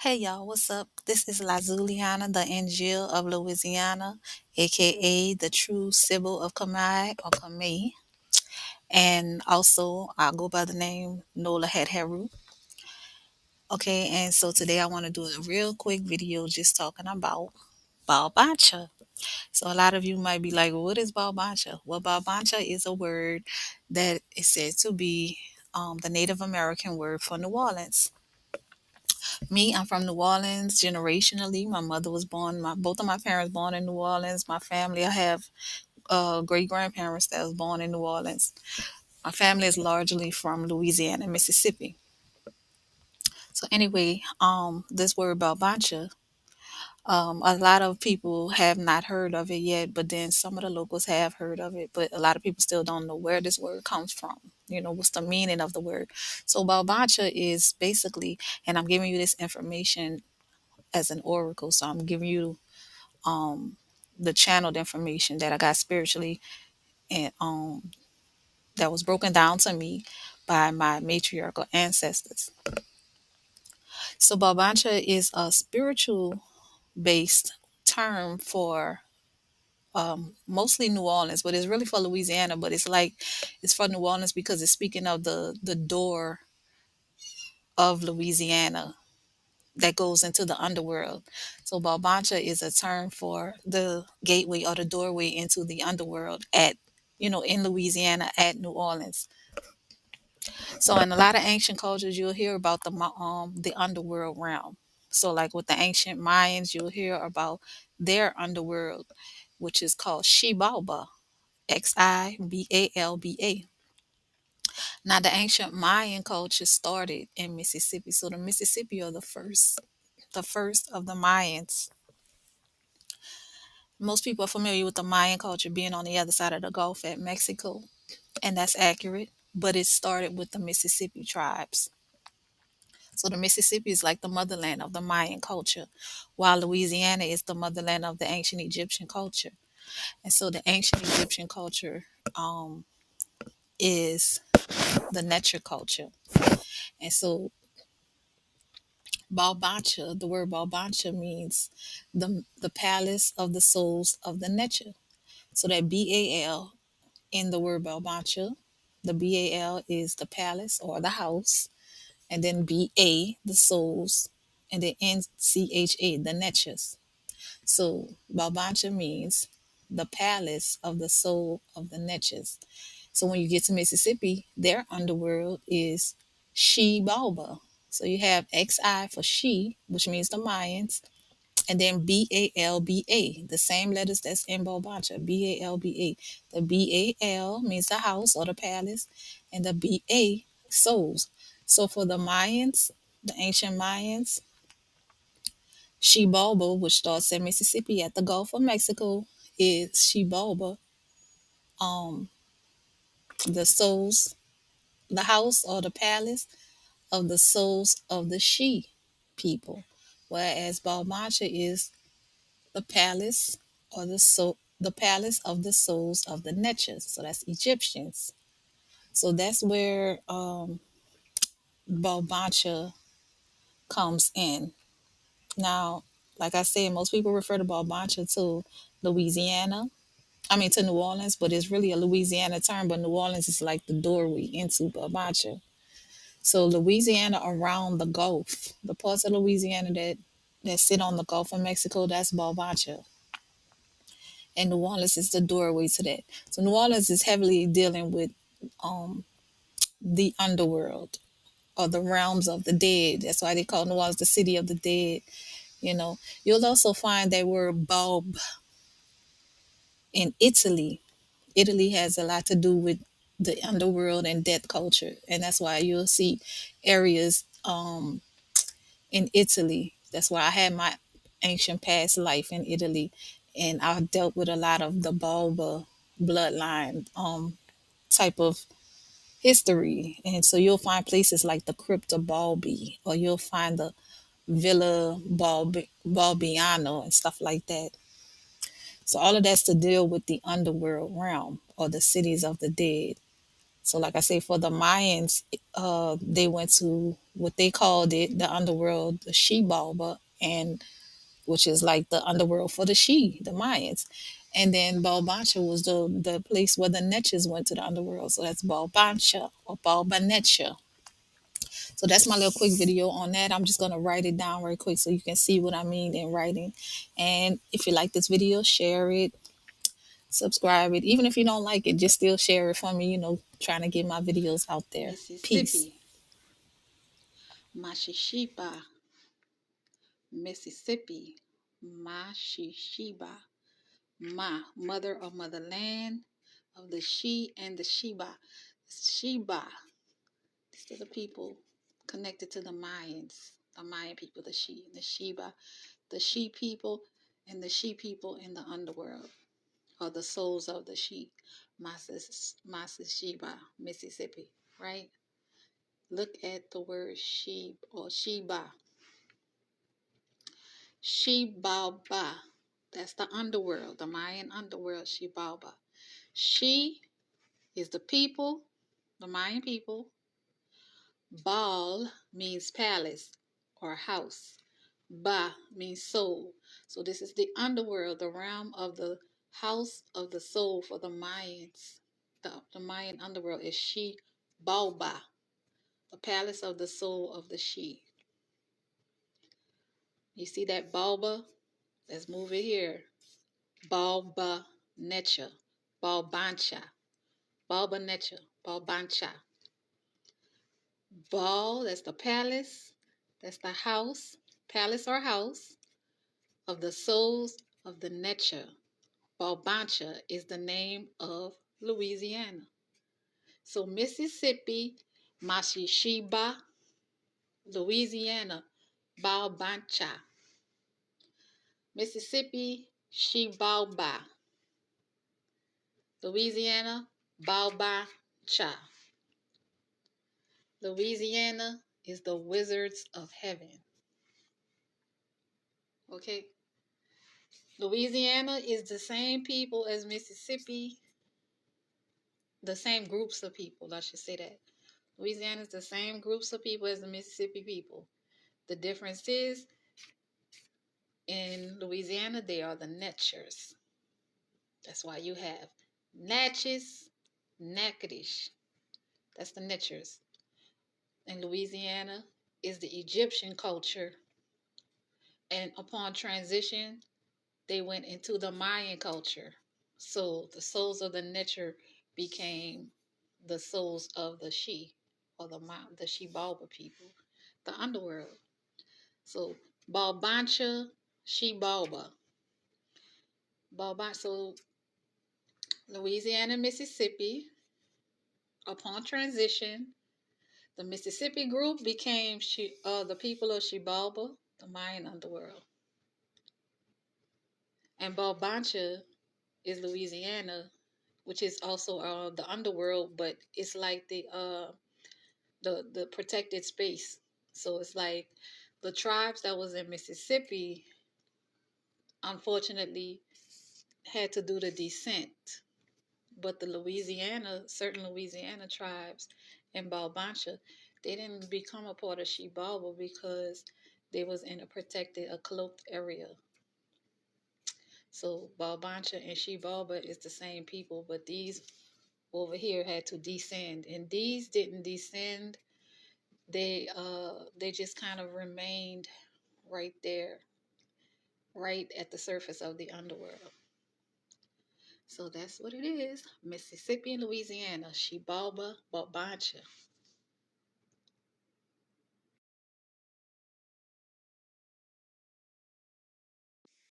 Hey y'all, what's up? This is LaZulEanna, the Injiyl of Louisiana, aka the true Sybil of Kamai or Kamei. And also, I go by the name Nola Heru. Okay, and so today I want to do a real quick video just talking about BalBancha. So, a lot of you might be like, what is BalBancha? Well, BalBancha is a word that is said to be the Native American word for New Orleans. Me, I'm from New Orleans generationally. My mother was born, both of my parents born in New Orleans. My family, I have great grandparents that was born in New Orleans. My family is largely from Louisiana, Mississippi. So anyway, this word BalBancha, a lot of people have not heard of it yet, but then some of the locals have heard of it, but a lot of people still don't know where this word comes from. What's the meaning of the word. So BalBancha is basically, and I'm giving you this information as an oracle. So I'm giving you um the channeled information that I got spiritually and that was broken down to me by my matriarchal ancestors. So Babancha is a spiritual based term for mostly New Orleans, but it's really for Louisiana. But it's for New Orleans because it's speaking of the door of Louisiana that goes into the underworld. So BalBancha is a term for the gateway or the doorway into the underworld in Louisiana at New Orleans. So in a lot of ancient cultures, you'll hear about the underworld realm. So like with the ancient Mayans, you'll hear about their underworld, which is called Xibalba, Xibalba. Now the ancient Mayan culture started in Mississippi. So the Mississippi are the first of the Mayans. Most people are familiar with the Mayan culture being on the other side of the Gulf at Mexico, and that's accurate. But it started with the Mississippi tribes. So the Mississippi is like the motherland of the Mayan culture, while Louisiana is the motherland of the ancient Egyptian culture. And so the ancient Egyptian culture is the Netcher culture. And so BalBancha, the word BalBancha means the palace of the souls of the Netcher. So that BAL in the word BalBancha, the BAL is the palace or the house, and then BA, the souls, and then NCHA, the Netchers. So BalBancha means the palace of the soul of the Netchers. So when you get to Mississippi, their underworld is She Balba. So you have XI for she, which means the Mayans, and then BALBA, the same letters that's in BalBancha, BALBA. The BAL means the house or the palace, and the BA, souls. So for the Mayans, the ancient Mayans, Xibalba, which starts in Mississippi at the Gulf of Mexico, is Xibalba, um, the souls, the house or the palace of the souls of the She people. Whereas BalBancha is the palace the palace of the souls of the Netchers. So that's Egyptians. So that's where BalBancha comes in. Now, like I said, most people refer to BalBancha to Louisiana. I mean to New Orleans, but it's really a Louisiana term. But New Orleans is like the doorway into BalBancha. So Louisiana around the Gulf, the parts of Louisiana that sit on the Gulf of Mexico, that's BalBancha. And New Orleans is the doorway to that. So New Orleans is heavily dealing with um, the underworld or the realms of the dead. That's why they call New Orleans the city of the dead. You'll also find that word bulb in Italy. Italy has a lot to do with the underworld and death culture, and that's why you'll see areas in Italy. That's why I had my ancient past life in Italy, and I dealt with a lot of the Bulba bloodline type of history. And so you'll find places like the Crypta Balbi, or you'll find the Villa Balbiano and stuff like that. So all of that's to deal with the underworld realm or the cities of the dead. So, like I say, for the Mayans, they went to what they called it the underworld, the she Balba, and which is like the underworld for the she, the Mayans. And then BalBancha was the place where the Netches went to the underworld. So that's BalBancha or BalBancha. So that's my little quick video on that. I'm just gonna write it down real quick so you can see what I mean in writing. And if you like this video, share it, subscribe it. Even if you don't like it, just still share it for me, trying to get my videos out there. Peace. Mississippi, Mashishiba, Mississippi, Mashishiba, mother of motherland, of the she and the Sheba. Sheba, these are the people connected to the Mayans, the Mayan people, the she, the Sheba, the she people, and the she people in the underworld, or the souls of the she, Masisheba, Mississippi, right? Look at the word she or Sheba. Shebaba. That's the underworld, the Mayan underworld, Shebaba. She is the people, the Mayan people. Baal means palace or house. Ba means soul. So this is the underworld, the realm of the house of the soul for the Mayans. The Mayan underworld is She Balba, the palace of the soul of the She. You see that Balba? Let's move it here. BalBancha, BalBancha, BalBancha, BalBancha. Bal, that's the palace, that's the house, palace or house of the souls of the Necha. BalBancha is the name of Louisiana. So Mississippi, Mashishiba, Louisiana, BalBancha. Mississippi, Shibalba. Louisiana, BalBancha. Louisiana is the wizards of heaven. Okay? Louisiana is the same people as Mississippi, the same groups of people, I should say that. Louisiana is the same groups of people as the Mississippi people. The difference is in Louisiana, they are the Netchers. That's why you have Natchez, Natchitoches. That's the Netchers. In Louisiana is the Egyptian culture. And upon transition, they went into the Mayan culture. So the souls of the Netcher became the souls of the She, or the She Balba people, the underworld. So BalBancha, She Balba. So Louisiana, Mississippi, upon transition, the Mississippi group became the people of Shebalba, the Mayan underworld. And BalBancha is Louisiana, which is also the underworld, but it's like the protected space. So it's like the tribes that was in Mississippi, unfortunately, had to do the descent. But certain Louisiana tribes in BalBancha, they didn't become a part of Shebalba because they was in a cloaked area. So BalBancha and Shebalba is the same people, but these over here had to descend, and these didn't descend. They just kind of remained right there, right at the surface of the underworld. So that's what it is. Mississippi and Louisiana, Shebalba, BalBancha.